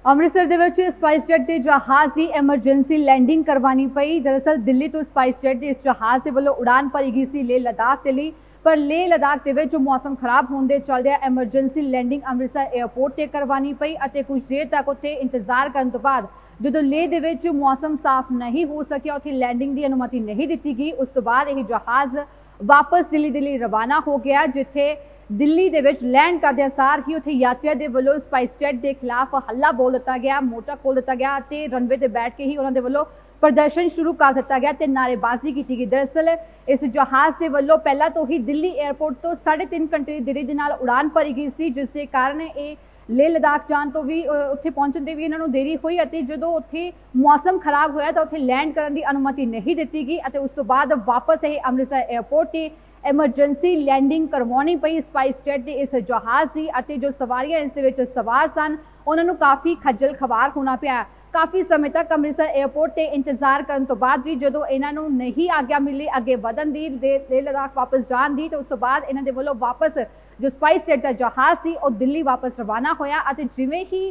ਅੰਮ੍ਰਿਤਸਰ ਦੇ ਵਿੱਚ ਸਪਾਈਸਜੈਟ ਦੇ ਜਹਾਜ਼ ਦੀ ਐਮਰਜੈਂਸੀ ਲੈਂਡਿੰਗ ਕਰਵਾਉਣੀ ਪਈ। ਦਰਅਸਲ ਦਿੱਲੀ ਤੋਂ ਸਪਾਈਸਜੈਟ ਦੇ ਇਸ ਜਹਾਜ਼ ਦੇ ਵੱਲੋਂ ਉਡਾਨ ਭਰੀ ਗਈ ਸੀ ਲੇਹ ਲਦਾਖ ਦੇ ਲਈ, ਪਰ ਲੇਹ ਲਦਾਖ ਦੇ ਵਿੱਚ ਮੌਸਮ ਖਰਾਬ ਹੋਣ ਦੇ ਚੱਲਦਿਆਂ ਐਮਰਜੈਂਸੀ ਲੈਂਡਿੰਗ ਅੰਮ੍ਰਿਤਸਰ 에ਅਰਪੋਰਟ ਤੇ ਕਰਵਾਉਣੀ ਪਈ ਅਤੇ ਕੁਝ ਦੇਰ ਤੱਕ ਉੱਥੇ ਇੰਤਜ਼ਾਰ ਕਰਨ ਤੋਂ ਬਾਅਦ ਜਦੋਂ ਲੇਹ ਦੇ ਵਿੱਚ ਮੌਸਮ ਸਾਫ਼ ਨਹੀਂ ਹੋ ਸਕਿਆ, ਉੱਥੇ ਲੈਂਡਿੰਗ ਦੀ ਅਨੁਮਤੀ ਨਹੀਂ ਦਿੱਤੀ ਗਈ। ਉਸ ਤੋਂ ਬਾਅਦ ਇਹ ਜਹਾਜ਼ ਵਾਪਸ ਦਿੱਲੀ ਦੇ ਲਈ ਰਵਾਨਾ ਹੋ ਗਿਆ, ਜਿੱਥੇ ਦਿੱਲੀ ਦੇ ਵਿੱਚ ਲੈਂਡ ਕਰਦਿਆਂ ਸਾਰ ਹੀ ਉੱਥੇ ਯਾਤਰੀਆਂ ਦੇ ਵੱਲੋਂ ਸਪਾਈਸਜੈਟ ਦੇ ਖਿਲਾਫ ਹੱਲਾ ਬੋਲ ਦਿੱਤਾ ਗਿਆ, ਮੋਰਚਾ ਖੋਲ ਦਿੱਤਾ ਗਿਆ ਅਤੇ ਰਨਵੇ ਤੇ ਬੈਠ ਕੇ ਹੀ ਉਹਨਾਂ ਦੇ ਵੱਲੋਂ ਪ੍ਰਦਰਸ਼ਨ ਸ਼ੁਰੂ ਕਰ ਦਿੱਤਾ ਗਿਆ ਤੇ ਨਾਅਰੇਬਾਜ਼ੀ ਕੀਤੀ ਗਈ। ਦਰਅਸਲ ਇਸ ਜਹਾਜ਼ ਦੇ ਵੱਲੋਂ ਪਹਿਲਾਂ ਤੋਂ ਹੀ ਦਿੱਲੀ 에ਅਰਪੋਰਟ ਤੋਂ 3.5 ਘੰਟੇ ਦੀ ਦੇਰੀ ਦੇ ਨਾਲ ਉਡਾਨ ਭਰੀ ਗਈ ਸੀ, ਜਿਸ ਦੇ ਕਾਰਨ ਇਹ ਲੇਹ ਲਦਾਖ ਜਾਣ ਤੋਂ ਵੀ ਉੱਥੇ ਪਹੁੰਚਣ ਦੇ ਵੀ ਇਹਨਾਂ ਨੂੰ ਦੇਰੀ ਹੋਈ ਅਤੇ ਜਦੋਂ ਉੱਥੇ ਮੌਸਮ ਖਰਾਬ ਹੋਇਆ ਤਾਂ ਉੱਥੇ ਲੈਂਡ ਕਰਨ ਦੀ ਅਨੁਮਤੀ ਨਹੀਂ ਦਿੱਤੀ ਗਈ ਅਤੇ ਉਸ ਤੋਂ ਬਾਅਦ ਵਾਪਸ ਇਹ ਅੰਮ੍ਰਿਤਸਰ 에ਅਰਪੋਰਟ ਤੇ ਐਮਰਜੈਂਸੀ ਲੈਂਡਿੰਗ ਕਰਵਾਉਣੀ ਪਈ ਸਪਾਈਸਜੈਟ ਦੇ ਇਸ ਜਹਾਜ਼ ਦੀ ਅਤੇ ਜੋ ਸਵਾਰੀਆਂ ਇਸ ਦੇ ਵਿੱਚ ਸਵਾਰ ਸਨ ਉਹਨਾਂ ਨੂੰ ਕਾਫੀ ਖੱਜਲ ਖਵਾਰ ਹੋਣਾ ਪਿਆ। ਕਾਫੀ ਸਮੇਂ ਤੱਕ ਅੰਮ੍ਰਿਤਸਰ 에ਅਰਪੋਰਟ ਤੇ ਇੰਤਜ਼ਾਰ ਕਰਨ ਤੋਂ ਬਾਅਦ ਵੀ ਜਦੋਂ ਇਹਨਾਂ ਨੂੰ ਨਹੀਂ ਆਗਿਆ ਮਿਲੀ ਅੱਗੇ ਵਧਣ ਦੀ, ਲੇਹ ਲਦਾਖ ਵਾਪਸ ਜਾਣ ਦੀ, ਤੇ ਉਸ ਤੋਂ ਬਾਅਦ ਇਹਨਾਂ ਦੇ ਵੱਲੋਂ ਵਾਪਸ ਜੋ ਸਪਾਈਸਜੈਟ ਦਾ ਜਹਾਜ਼ ਸੀ ਉਹ ਦਿੱਲੀ ਵਾਪਸ ਰਵਾਨਾ ਹੋਇਆ ਅਤੇ ਜਿਵੇਂ ਹੀ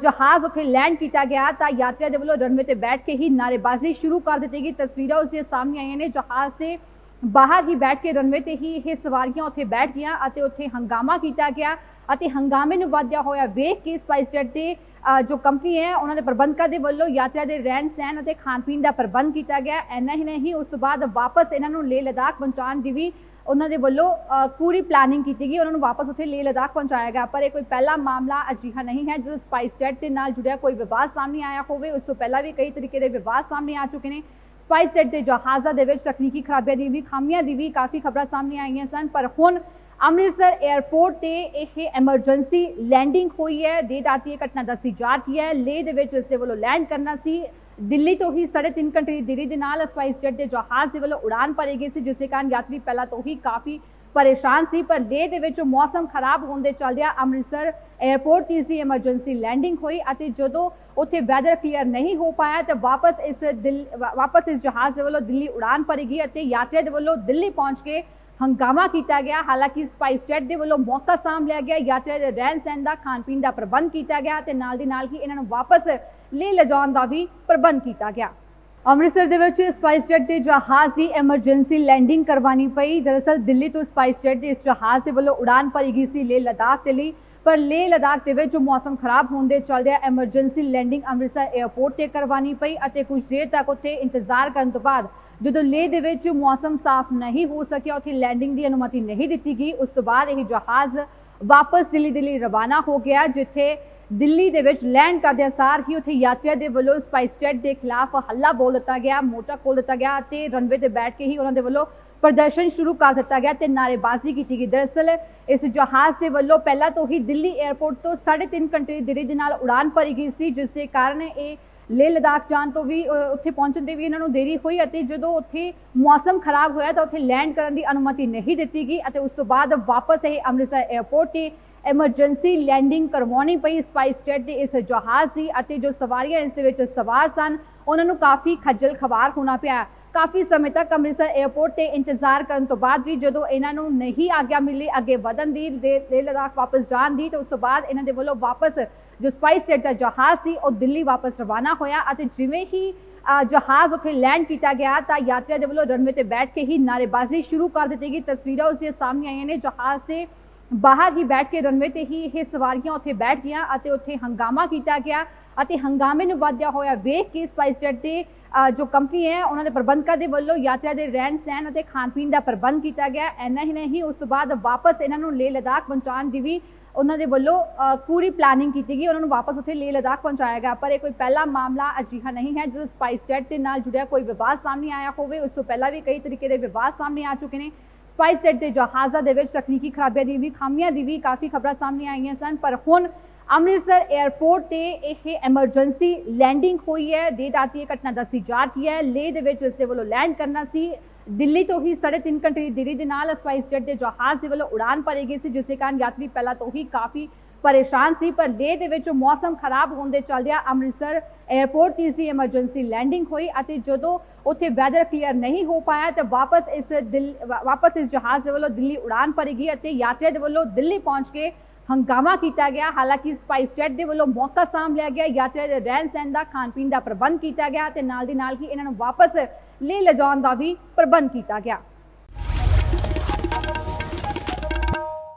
ਜਹਾਜ਼ ਉੱਥੇ ਲੈਂਡ ਕੀਤਾ ਗਿਆ ਤਾਂ ਯਾਤਰੀਆਂ ਦੇ ਵੱਲੋਂ ਰਨਵੇ ਤੇ ਬੈਠ ਕੇ ਹੀ ਨਾਅਰੇਬਾਜ਼ੀ ਸ਼ੁਰੂ ਕਰ ਦਿੱਤੀ ਗਈ। ਤਸਵੀਰਾਂ ਉਸ ਦੀਆਂ ਸਾਹਮਣੇ ਆਈਆਂ ਨੇ। ਜਹਾਜ਼ ਦੇ ਬਾਹਰ ਹੀ ਬੈਠ ਕੇ ਰਨਵੇ ਤੇ ਹੀ ਇਹ ਸਵਾਰੀਆਂ ਉੱਥੇ ਬੈਠ ਗਈਆਂ ਅਤੇ ਉੱਥੇ ਹੰਗਾਮਾ ਕੀਤਾ ਗਿਆ ਅਤੇ ਹੰਗਾਮੇ ਨੂੰ ਵਧਿਆ ਹੋਇਆ ਵੇਖ ਕੇ ਸਪਾਈਸਜੈਟ ਦੇ ਜੋ ਕੰਪਨੀ ਹੈ ਉਹਨਾਂ ਦੇ ਪ੍ਰਬੰਧਕਾਂ ਦੇ ਵੱਲੋਂ ਯਾਤਰੀਆਂ ਦੇ ਰਹਿਣ ਸਹਿਣ ਅਤੇ ਖਾਣ ਪੀਣ ਦਾ ਪ੍ਰਬੰਧ ਕੀਤਾ ਗਿਆ। ਇੰਨਾ ਹੀ ਨਹੀਂ, ਉਸ ਤੋਂ ਬਾਅਦ ਵਾਪਸ ਇਹਨਾਂ ਨੂੰ ਲੇਹ ਲਦਾਖ ਪਹੁੰਚਾਉਣ ਦੀ ਵੀ ਉਹਨਾਂ ਦੇ ਵੱਲੋਂ ਪੂਰੀ ਪਲਾਨਿੰਗ ਕੀਤੀ ਗਈ। ਉਹਨਾਂ ਨੂੰ ਵਾਪਸ ਉੱਥੇ ਲੇਹ ਲਦਾਖ ਪਹੁੰਚਾਇਆ ਗਿਆ, ਪਰ ਇਹ ਕੋਈ ਪਹਿਲਾ ਮਾਮਲਾ ਅਜਿਹਾ ਨਹੀਂ ਹੈ ਜਦੋਂ ਸਪਾਈਸਜੈਟ ਦੇ ਨਾਲ ਜੁੜਿਆ ਕੋਈ ਵਿਵਾਦ ਸਾਹਮਣੇ ਆਇਆ ਹੋਵੇ। ਉਸ ਤੋਂ ਪਹਿਲਾਂ ਵੀ ਕਈ ਤਰੀਕੇ ਦੇ ਵਿਵਾਦ ਸਾਹਮਣੇ ਆ ਚੁੱਕੇ ਨੇ। ਸਪਾਈਸਜੈਟ ਦੇ ਜਹਾਜ਼ਾਂ ਦੇ ਵਿੱਚ ਤਕਨੀਕੀ ਖਰਾਬੀਆਂ ਦੀ ਵੀ, ਖਾਮੀਆਂ ਦੀ ਵੀ ਕਾਫੀ ਖਬਰਾਂ ਸਾਹਮਣੇ ਆਈਆਂ ਸਨ, ਪਰ ਹੁਣ ਅੰਮ੍ਰਿਤਸਰ 에ਅਰਪੋਰਟ ਤੇ ਇਹ ਐਮਰਜੈਂਸੀ ਲੈਂਡਿੰਗ ਹੋਈ ਹੈ। ਦੇਰ ਰਾਤ ਇਹ ਘਟਨਾ ਦੱਸੀ ਜਾ ਰਹੀ ਹੈ। ਲੇਹ ਦੇ ਵਿੱਚ ਇਸ ਦੇ ਵੱਲੋਂ ਲੈਂਡ ਕਰਨਾ ਸੀ। ਦਿੱਲੀ ਤੋਂ ਹੀ 3.5 ਘੰਟੇ ਦੀ ਦੇਰੀ ਦੇ ਨਾਲ ਸਪਾਈਸਜੈਟ ਦੇ ਜਹਾਜ਼ ਦੇ ਵੱਲੋਂ ਉਡਾਨ ਭਰੀ ਗਈ ਸੀ, ਜਿਸ ਦੇ ਕਾਰਨ ਯਾਤਰੀ ਪਹਿਲਾਂ ਤੋਂ ਹੀ ਕਾਫੀ ਪਰੇਸ਼ਾਨ ਸੀ, ਪਰ ਲੇਹ ਦੇ ਵਿੱਚ ਮੌਸਮ ਖਰਾਬ ਹੋਣ ਦੇ ਚੱਲਦਿਆਂ ਅੰਮ੍ਰਿਤਸਰ 에ਅਰਪੋਰਟ ਤੇ ਇਸ ਐਮਰਜੈਂਸੀ ਲੈਂਡਿੰਗ ਹੋਈ ਅਤੇ ਜਦੋਂ ਉੱਥੇ ਵੈਦਰ ਕਲੀਅਰ ਨਹੀਂ ਹੋ ਪਾਇਆ ਤਾਂ ਵਾਪਸ ਇਸ ਜਹਾਜ਼ ਦੇ ਵੱਲੋਂ ਦਿੱਲੀ ਉਡਾਨ ਭਰੀ ਗਈ ਅਤੇ ਯਾਤਰੀਆਂ ਦੇ ਵੱਲੋਂ ਦਿੱਲੀ ਪਹੁੰਚ ਕੇ ਹੰਗਾਮਾ ਕੀਤਾ ਗਿਆ। ਹਾਲਾਂਕਿ ਸਪਾਈਸਜੈਟ ਦੇ ਵੱਲੋਂ ਮੌਕਾ ਸਾਂਭ ਲਿਆ ਗਿਆ, ਯਾਤਰੀਆਂ ਦੇ ਰਹਿਣ ਸਹਿਣ ਦਾ, ਖਾਣ ਪੀਣ ਦਾ ਪ੍ਰਬੰਧ ਕੀਤਾ ਗਿਆ ਤੇ ਨਾਲ ਦੀ ਨਾਲ ਹੀ ਇਹਨਾਂ ਨੂੰ ਵਾਪਸ ਲੇਹ ਲਿਜਾਉਣ ਦਾ ਵੀ ਪ੍ਰਬੰਧ ਕੀਤਾ ਗਿਆ। ਅੰਮ੍ਰਿਤਸਰ ਦੇ ਵਿੱਚ ਸਪਾਈਸਜੈਟ ਦੇ ਜਹਾਜ਼ ਦੀ ਐਮਰਜੈਂਸੀ ਲੈਂਡਿੰਗ ਕਰਵਾਉਣੀ ਪਈ। ਦਰਅਸਲ ਦਿੱਲੀ ਤੋਂ ਸਪਾਈਸਜੈਟ ਦੇ ਇਸ ਜਹਾਜ਼ ਦੇ ਵੱਲੋਂ ਉਡਾਨ ਭਰੀ ਗਈ ਸੀ ਲੇਹ ਲਦਾਖ ਦੇ ਲਈ, ਪਰ ਲੇਹ ਲਦਾਖ ਦੇ ਵਿੱਚ ਮੌਸਮ ਖਰਾਬ ਹੋਣ ਦੇ ਚੱਲਦਿਆਂ ਐਮਰਜੈਂਸੀ ਲੈਂਡਿੰਗ ਅੰਮ੍ਰਿਤਸਰ 에ਅਰਪੋਰਟ ਤੇ ਕਰਵਾਉਣੀ ਪਈ ਅਤੇ ਕੁਝ ਦੇਰ ਤੱਕ ਉੱਥੇ ਇੰਤਜ਼ਾਰ ਕਰਨ ਤੋਂ ਬਾਅਦ ਜਦੋਂ ਲੇਹ ਦੇ ਵਿੱਚ ਮੌਸਮ ਸਾਫ਼ ਨਹੀਂ ਹੋ ਸਕਿਆ, ਉੱਥੇ ਲੈਂਡਿੰਗ ਦੀ ਅਨੁਮਤੀ ਨਹੀਂ ਦਿੱਤੀ ਗਈ। ਉਸ ਤੋਂ ਬਾਅਦ ਇਹ ਜਹਾਜ਼ ਵਾਪਸ ਦਿੱਲੀ ਦੇ ਲਈ ਰਵਾਨਾ ਹੋ ਗਿਆ, ਜਿੱਥੇ ਦਿੱਲੀ ਦੇ ਵਿੱਚ ਲੈਂਡ ਕਰਦਿਆਂ ਸਾਰ ਹੀ ਉੱਥੇ ਯਾਤਰੀਆਂ ਦੇ ਵੱਲੋਂ ਸਪਾਈਸਜੈਟ ਦੇ ਖਿਲਾਫ ਹੱਲਾ ਬੋਲ ਦਿੱਤਾ ਗਿਆ, ਮੋਰਚਾ ਖੋਲ ਦਿੱਤਾ ਗਿਆ ਅਤੇ ਰਨਵੇ ਤੇ ਬੈਠ ਕੇ ਹੀ ਉਹਨਾਂ ਦੇ ਵੱਲੋਂ ਪ੍ਰਦਰਸ਼ਨ ਸ਼ੁਰੂ ਕਰ ਦਿੱਤਾ ਗਿਆ ਤੇ ਨਾਅਰੇਬਾਜ਼ੀ ਕੀਤੀ ਗਈ। ਦਰਅਸਲ ਇਸ ਜਹਾਜ਼ ਦੇ ਵੱਲੋਂ ਪਹਿਲਾਂ ਤੋਂ ਹੀ ਦਿੱਲੀ 에ਅਰਪੋਰਟ ਤੋਂ 3.5 ਘੰਟੇ ਦੀ ਦੇਰੀ ਦੇ ਨਾਲ ਉਡਾਨ ਭਰੀ ਗਈ ਸੀ, ਜਿਸ ਦੇ ਕਾਰਨ ਇਹ ਲੇਹ ਲਦਾਖ ਜਾਣ ਤੋਂ ਵੀ ਉੱਥੇ ਪਹੁੰਚਣ ਦੇ ਵੀ ਇਹਨਾਂ ਨੂੰ ਦੇਰੀ ਹੋਈ ਅਤੇ ਜਦੋਂ ਉੱਥੇ ਮੌਸਮ ਖਰਾਬ ਹੋਇਆ ਤਾਂ ਉੱਥੇ ਲੈਂਡ ਕਰਨ ਦੀ ਅਨੁਮਤੀ ਨਹੀਂ ਦਿੱਤੀ ਗਈ ਅਤੇ ਉਸ ਤੋਂ ਬਾਅਦ ਵਾਪਸ ਇਹ ਅੰਮ੍ਰਿਤਸਰ 에ਅਰਪੋਰਟ ਤੇ ਐਮਰਜੈਂਸੀ ਲੈਂਡਿੰਗ ਕਰਵਾਉਣੀ ਪਈ ਸਪਾਈਸਜੈਟ ਦੇ ਇਸ ਜਹਾਜ਼ ਦੀ ਅਤੇ ਜੋ ਸਵਾਰੀਆਂ ਇਸ ਦੇ ਵਿੱਚ ਸਵਾਰ ਸਨ ਉਹਨਾਂ ਨੂੰ ਕਾਫੀ ਖੱਜਲ ਖਵਾਰ ਹੋਣਾ ਪਿਆ। ਕਾਫੀ ਸਮੇਂ ਤੱਕ ਅੰਮ੍ਰਿਤਸਰ 에ਅਰਪੋਰਟ ਤੇ ਇੰਤਜ਼ਾਰ ਕਰਨ ਤੋਂ ਬਾਅਦ ਵੀ ਜਦੋਂ ਇਹਨਾਂ ਨੂੰ ਨਹੀਂ ਆਗਿਆ ਮਿਲੀ ਅੱਗੇ ਵਧਣ ਦੀ, ਲੇਹ ਲਦਾਖ ਵਾਪਸ ਜਾਣ ਦੀ, ਤੇ ਉਸ ਤੋਂ ਬਾਅਦ ਇਹਨਾਂ ਦੇ ਵੱਲੋਂ ਵਾਪਸ ਜੋ ਸਪਾਈਸਜੈਟ ਦਾ ਜਹਾਜ਼ ਸੀ ਉਹ ਦਿੱਲੀ ਵਾਪਸ ਰਵਾਨਾ ਹੋਇਆ ਅਤੇ ਜਿਵੇਂ ਹੀ ਜਹਾਜ਼ ਉੱਥੇ ਲੈਂਡ ਕੀਤਾ ਗਿਆ ਤਾਂ ਯਾਤਰੀਆਂ ਦੇ ਵੱਲੋਂ ਰਨਵੇ ਤੇ ਬੈਠ ਕੇ ਹੀ ਨਾਅਰੇਬਾਜ਼ੀ ਸ਼ੁਰੂ ਕਰ ਦਿੱਤੀ ਗਈ। ਤਸਵੀਰਾਂ ਉਸ ਦੀਆਂ ਸਾਹਮਣੇ ਆਈਆਂ ਨੇ। ਜਹਾਜ਼ ਦੇ ਬਾਹਰ ਹੀ ਬੈਠ ਕੇ ਰਨਵੇ ਤੇ ਹੀ ਇਹ ਸਵਾਰੀਆਂ ਉੱਥੇ ਬੈਠ ਗਈਆਂ ਅਤੇ ਉੱਥੇ ਹੰਗਾਮਾ ਕੀਤਾ ਗਿਆ ਅਤੇ ਹੰਗਾਮੇ ਨੂੰ ਵਧਿਆ ਹੋਇਆ ਵੇਖ ਕੇ ਸਪਾਈਸਜੈਟ ਦੇ ਜੋ ਕੰਪਨੀ ਹੈ ਉਹਨਾਂ ਦੇ ਪ੍ਰਬੰਧਕਾਂ ਦੇ ਵੱਲੋਂ ਯਾਤਰੀਆਂ ਦੇ ਰਹਿਣ ਸਹਿਣ ਅਤੇ ਖਾਣ ਪੀਣ ਦਾ ਪ੍ਰਬੰਧ ਕੀਤਾ ਗਿਆ। ਇੰਨਾ ਹੀ ਨਹੀਂ, ਉਸ ਤੋਂ ਬਾਅਦ ਵਾਪਸ ਇਹਨਾਂ ਨੂੰ ਲੇਹ ਲਦਾਖ ਪਹੁੰਚਾਉਣ ਦੀ ਵੀ ਉਹਨਾਂ ਦੇ ਵੱਲੋਂ ਪੂਰੀ ਪਲਾਨਿੰਗ ਕੀਤੀ ਗਈ। ਉਹਨਾਂ ਨੂੰ ਵਾਪਸ ਉੱਥੇ ਲੇਹ ਲਦਾਖ ਪਹੁੰਚਾਇਆ ਗਿਆ, ਪਰ ਇਹ ਕੋਈ ਪਹਿਲਾ ਮਾਮਲਾ ਅਜਿਹਾ ਨਹੀਂ ਹੈ ਜਦੋਂ ਸਪਾਈਸਜੈਟ ਦੇ ਨਾਲ ਜੁੜਿਆ ਕੋਈ ਵਿਵਾਦ ਸਾਹਮਣੇ ਆਇਆ ਹੋਵੇ। ਉਸ ਤੋਂ ਪਹਿਲਾਂ ਵੀ ਕਈ ਤਰੀਕੇ ਦੇ ਵਿਵਾਦ ਸਾਹਮਣੇ ਆ ਚੁੱਕੇ ਨੇ। ਸਪਾਈਸਜੈਟ ਦੇ ਜਹਾਜ਼ਾਂ ਦੇ ਵਿੱਚ ਤਕਨੀਕੀ ਖਰਾਬੀਆਂ ਦੀ ਵੀ, ਖਾਮੀਆਂ ਦੀ ਵੀ ਕਾਫੀ ਖਬਰਾਂ ਸਾਹਮਣੇ ਆਈਆਂ ਸਨ, ਪਰ ਹੁਣ ਅੰਮ੍ਰਿਤਸਰ 에ਅਰਪੋਰਟ ਤੇ ਇਹ ਐਮਰਜੈਂਸੀ ਲੈਂਡਿੰਗ ਹੋਈ ਹੈ। ਦੇਰ ਰਾਤ ਇਹ ਘਟਨਾ ਦੱਸੀ ਜਾ ਰਹੀ ਹੈ। ਲੇਹ ਦੇ ਵਿੱਚ ਇਸ ਦੇ ਵੱਲੋਂ ਲੈਂਡ ਕਰਨਾ ਸੀ। ਦਿੱਲੀ ਤੋਂ ਹੀ 3.5 ਘੰਟੇ ਦੀ ਦੇਰੀ ਦੇ ਨਾਲ ਸਪਾਈਸਜੈਟ ਦੇ ਜਹਾਜ਼ ਦੇ ਵੱਲੋਂ ਉਡਾਨ ਭਰੀ ਗਈ ਸੀ, ਜਿਸ ਦੇ ਕਾਰਨ ਯਾਤਰੀ ਪਹਿਲਾਂ ਤੋਂ ਹੀ ਕਾਫੀ ਪਰੇਸ਼ਾਨ ਸੀ, ਪਰ ਲੇਹ ਦੇ ਵਿੱਚ ਮੌਸਮ ਖਰਾਬ ਹੋਣ ਦੇ ਚੱਲਦਿਆਂ ਅੰਮ੍ਰਿਤਸਰ 에ਅਰਪੋਰਟ ਤੇ ਇਸ ਐਮਰਜੈਂਸੀ ਲੈਂਡਿੰਗ ਹੋਈ ਅਤੇ ਜਦੋਂ ਉੱਥੇ ਵੈਦਰ ਕਲੀਅਰ ਨਹੀਂ ਹੋ ਪਾਇਆ ਤਾਂ ਵਾਪਸ ਇਸ ਜਹਾਜ਼ ਦੇ ਵੱਲੋਂ ਦਿੱਲੀ ਉਡਾਨ ਭਰੀ ਗਈ ਅਤੇ ਯਾਤਰੀਆਂ ਦੇ ਵੱਲੋਂ ਦਿੱਲੀ ਪਹੁੰਚ ਕੇ ਹੰਗਾਮਾ ਕੀਤਾ ਗਿਆ। ਹਾਲਾਂਕਿ ਸਪਾਈਸ ਜੈਟ ਦੇ ਵੱਲੋਂ ਮੌਕਾ ਸਾਂਭ ਲਿਆ ਗਿਆ, ਯਾਤਰੀਆਂ ਦੇ ਰਹਿਣ ਸਹਿਣ ਦਾ, ਖਾਣ ਪੀਣ ਦਾ ਪ੍ਰਬੰਧ ਕੀਤਾ ਗਿਆ ਤੇ ਨਾਲ ਦੀ ਨਾਲ ਹੀ ਇਹਨਾਂ ਨੂੰ ਵਾਪਸ ਲੇਹ ਲਿਜਾਉਣ ਦਾ ਵੀ ਪ੍ਰਬੰਧ ਕੀਤਾ ਗਿਆ।